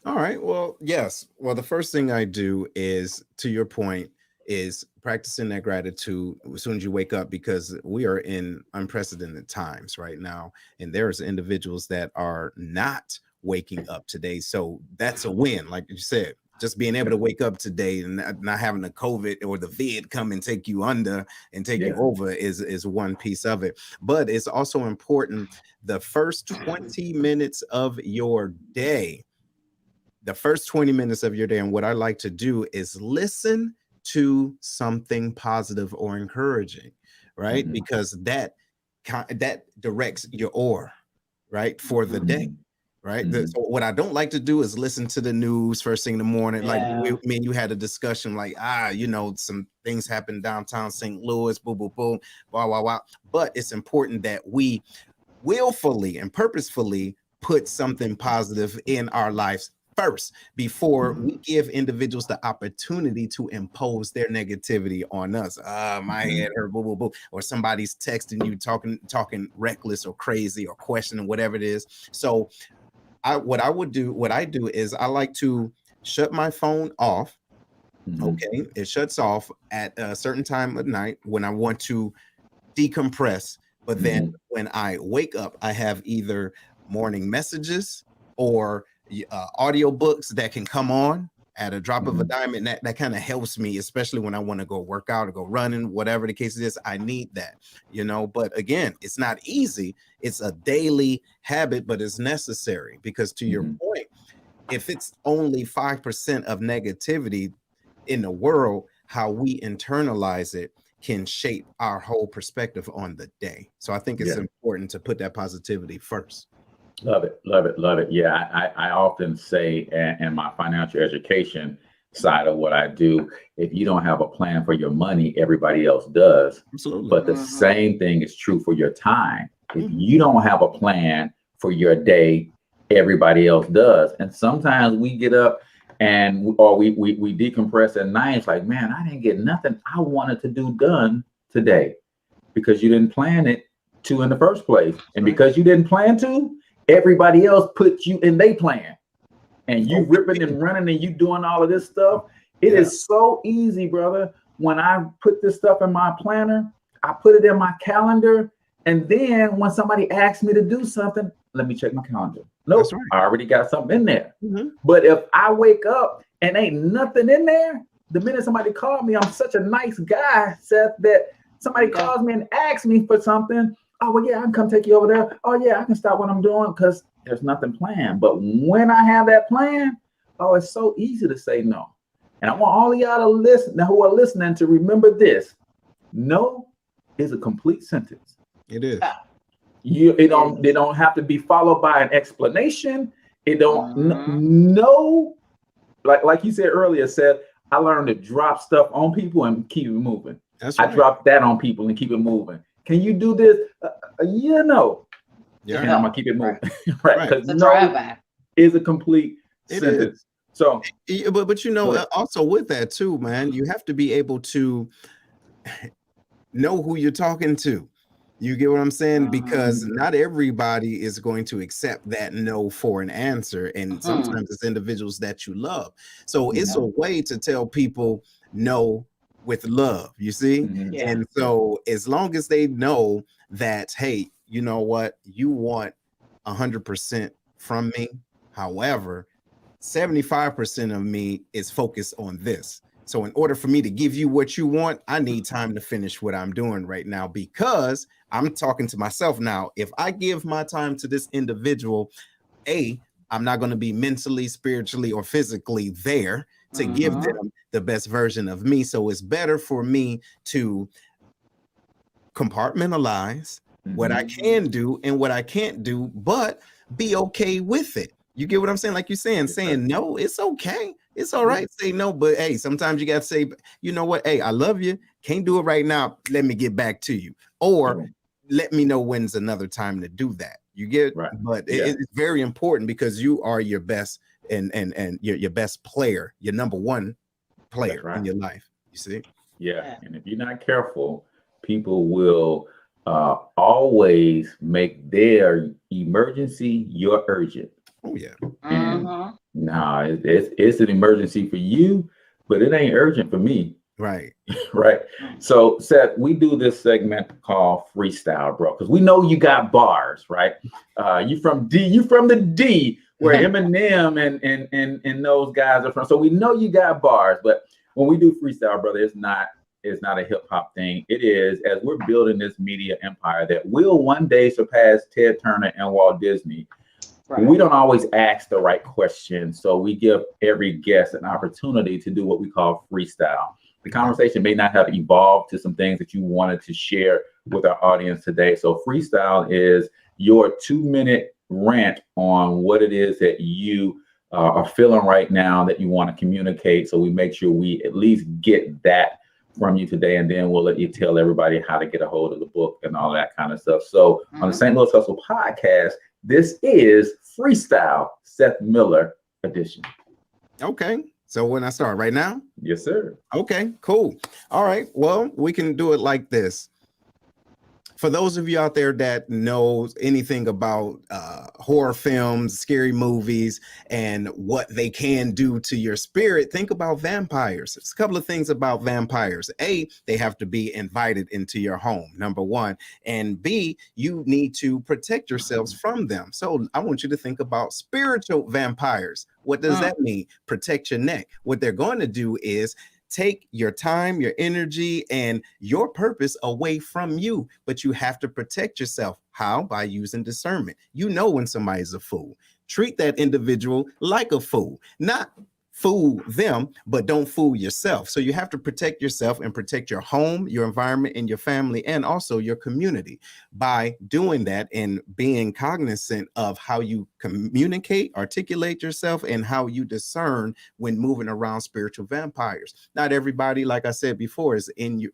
All right. Well, yes. Well, the first thing I do is, to your point, is practicing that gratitude as soon as you wake up, because we are in unprecedented times right now. And there's individuals that are not waking up today. So that's a win. Like you said, just being able to wake up today and not having the COVID or the vid come and take you under and take you over is one piece of it. But it's also important, the first 20 minutes of your day, and what I like to do is listen to something positive or encouraging, right? Because that directs your aura, right, for the day, right? So what I don't like to do is listen to the news first thing in the morning. Like me and you had a discussion, like, some things happen downtown St. Louis, boom, boom, boom, wow, wow, wow. But it's important that we willfully and purposefully put something positive in our lives first, before we give individuals the opportunity to impose their negativity on us. My head hurt, boo, boo, boo. Or somebody's texting you, talking reckless or crazy or questioning whatever it is. So what I do is I like to shut my phone off Okay, it shuts off at a certain time of night when I want to decompress. But then when I wake up, I have either morning messages or audio books that can come on at a drop of a dime, and that kind of helps me, especially when I want to go work out or go running, whatever the case is. I need that, but again, it's not easy. It's a daily habit, but it's necessary, because to your point, if it's only 5% of negativity in the world, how we internalize it can shape our whole perspective on the day. So I think it's important to put that positivity first. Love it, love it, love it. Yeah, I often say in my financial education side of what I do, if you don't have a plan for your money, everybody else does. Absolutely. But the same thing is true for your time. If you don't have a plan for your day, everybody else does. And sometimes we get up and we decompress at night. It's like, man, I didn't get nothing I wanted to do done today, because you didn't plan it to in the first place. And because you didn't plan to, everybody else put you in their plan, and you ripping and running and you doing all of this stuff. It is so easy, brother. When I put this stuff in my planner, I put it in my calendar. And then when somebody asks me to do something, let me check my calendar. Nope, right. I already got something in there. But if I wake up and ain't nothing in there, the minute somebody called me, I'm such a nice guy, Seth, that somebody calls me and asks me for something. Oh, well, yeah, I can come take you over there. Oh, yeah, I can stop what I'm doing, because there's nothing planned. But when I have that plan, oh, it's so easy to say no. And I want all of y'all to listen, who are listening, to remember this. No is a complete sentence. It is. They don't have to be followed by an explanation. It don't no, like you said earlier, Seth, I learned to drop stuff on people and keep it moving. That's right. I drop that on people and keep it moving. Can you do this? No. Yeah. And I'm gonna keep it moving. Right. Because no is a complete sentence. Is. So, but also with that too, man, you have to be able to know who you're talking to. You get what I'm saying? Because not everybody is going to accept that no for an answer. And sometimes it's individuals that you love. So it's a way to tell people no with love, you see? And so as long as they know that, hey, you know what, you want 100% from me. However, 75% of me is focused on this. So in order for me to give you what you want, I need time to finish what I'm doing right now, because I'm talking to myself now. If I give my time to this individual, I'm not going to be mentally, spiritually, or physically there to give them the best version of me. So it's better for me to compartmentalize what I can do and what I can't do, but be okay with it. You get what I'm saying? Like you're saying no, it's okay. It's all right. Say no, but hey, sometimes you got to say, you know what? Hey, I love you. Can't do it right now. Let me get back to you. Or let me know when's another time to do that. You get right. But it's very important, because you are your best and your best player, your number one player in your life. You see? Yeah. And if you're not careful, people will always make their emergency your urgent. Oh yeah. And it's an emergency for you, but it ain't urgent for me. Right. Right. So Seth, we do this segment called Freestyle, bro, because we know you got bars, right? You from the D, where Eminem and those guys are from. So we know you got bars, but when we do freestyle, brother, it's not a hip hop thing. It is, as we're building this media empire that will one day surpass Ted Turner and Walt Disney. Right. We don't always ask the right questions, so we give every guest an opportunity to do what we call freestyle. The conversation may not have evolved to some things that you wanted to share with our audience today. So freestyle is your 2-minute rant on what it is that you are feeling right now that you want to communicate. So we make sure we at least get that from you today, and then we'll let you tell everybody how to get a hold of the book and all that kind of stuff. So on the St. Louis Hustle podcast, this is Freestyle Seth Miller edition. Okay. So when I start right now? Yes, sir. Okay, cool. All right. Well, we can do it like this. for those of you out there that knows anything about horror films, scary movies, and what they can do to your spirit, think about vampires. There's a couple of things about vampires. A, they have to be invited into your home, number one. And B, you need to protect yourselves from them. So I want you to think about spiritual vampires. What does that mean? Protect your neck. What they're going to do is take your time, your energy, and your purpose away from you, but you have to protect yourself. How? By using discernment. You know when somebody's a fool. Treat that individual like a fool, not fool them, but don't fool yourself. So you have to protect yourself and protect your home, your environment, and your family, and also your community. By doing that and being cognizant of how you communicate, articulate yourself, and how you discern when moving around spiritual vampires. Not everybody, like I said before, is in your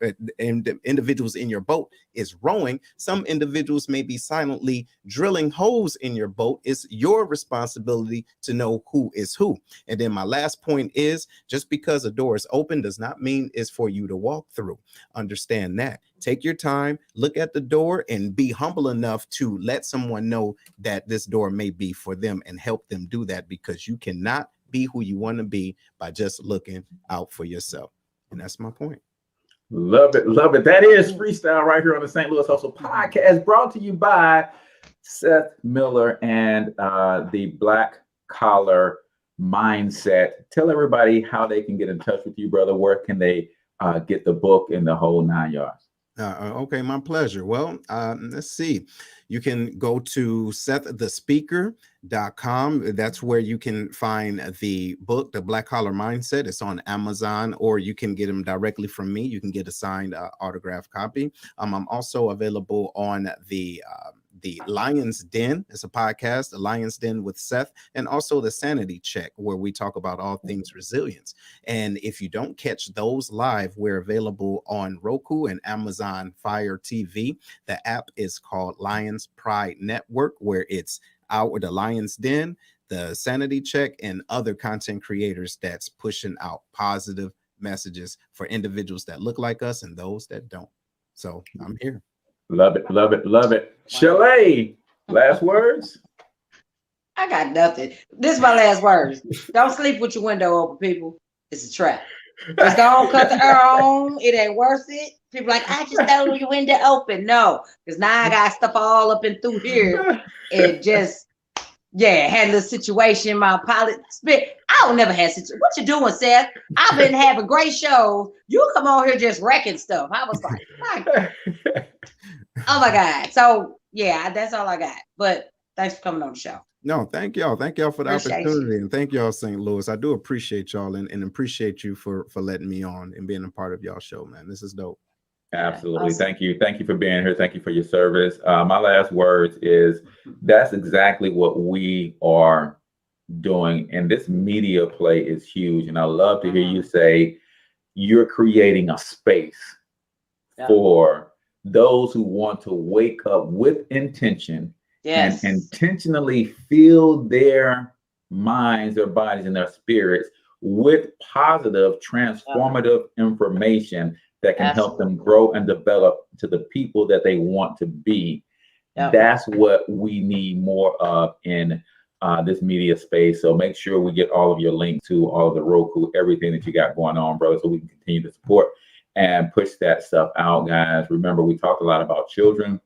individuals in your boat is rowing. Some individuals may be silently drilling holes in your boat. It's your responsibility to know who is who. And then my last point is, just because a door is open does not mean it's for you to walk through. Understand that. Take your time, look at the door, and be humble enough to let someone know that this door may be for them and help them do that, because you cannot be who you want to be by just looking out for yourself. And that's my point. Love it. Love it. That is freestyle right here on the St. Louis Hustle podcast, brought to you by Seth Miller and the Black Collar Mindset. Tell everybody how they can get in touch with you, brother. Where can they get the book and the whole 9 yards? Okay, my pleasure. Well, let's see. You can go to SethTheSpeaker.com. That's where you can find the book, The Black Collar Mindset. It's on Amazon, or you can get them directly from me. You can get a signed autographed copy. I'm also available on the Lion's Den. It's a podcast, the Lion's Den with Seth, and also the Sanity Check, where we talk about all things resilience. And if you don't catch those live, we're available on Roku and Amazon Fire TV. The app is called Lions Pride Network, where it's the Lion's Den, the Sanity Check, and other content creators that's pushing out positive messages for individuals that look like us and those that don't. So I'm here. Love it, love it, love it. Chalet, last words? I got nothing. This is my last words. Don't sleep with your window open, people. It's a trap. Just don't cut the air on. It ain't worth it. People like, I just left your window open. No, because now I got stuff all up and through here. And just, had the situation. My pilot spit. I don't never have situation. What you doing, Seth? I've been having great shows. You come on here just wrecking stuff. I was like, oh my God. So that's all I got. But thanks for coming on the show. No, thank y'all. Thank y'all for the opportunity. And thank y'all, St. Louis. I do appreciate y'all and appreciate you for letting me on and being a part of y'all show, man. This is dope. Absolutely. Awesome. Thank you. Thank you for being here. Thank you for your service. My last words is that's exactly what we are doing. And this media play is huge. And I love to hear you say you're creating a space for those who want to wake up with intention and intentionally fill their minds, their bodies, and their spirits with positive, transformative information that can help them grow and develop to the people that they want to be. That's what we need more of in this media space. So make sure we get all of your links to all of the Roku, everything that you got going on, brother, so we can continue to support and push that stuff out, guys. Remember, we talked a lot about children.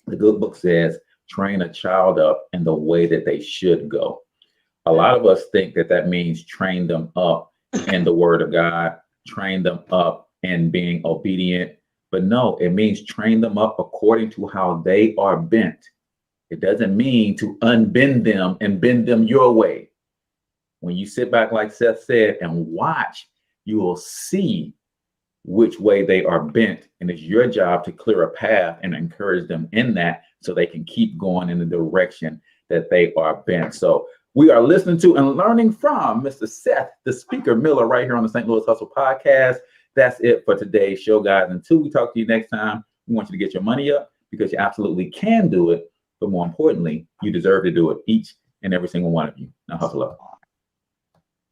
The good book says, train a child up in the way that they should go. A lot of us think that means train them up in the word of God, train them up in being obedient. But no, it means train them up according to how they are bent. It doesn't mean to unbend them and bend them your way. When you sit back, like Seth said, and watch, you will see which way they are bent. And it's your job to clear a path and encourage them in that so they can keep going in the direction that they are bent. So we are listening to and learning from Mr. Seth, the Speaker Miller, right here on the St. Louis Hustle podcast. That's it for today's show, guys. Until we talk to you next time, we want you to get your money up because you absolutely can do it. But more importantly, you deserve to do it, each and every single one of you. Now hustle up.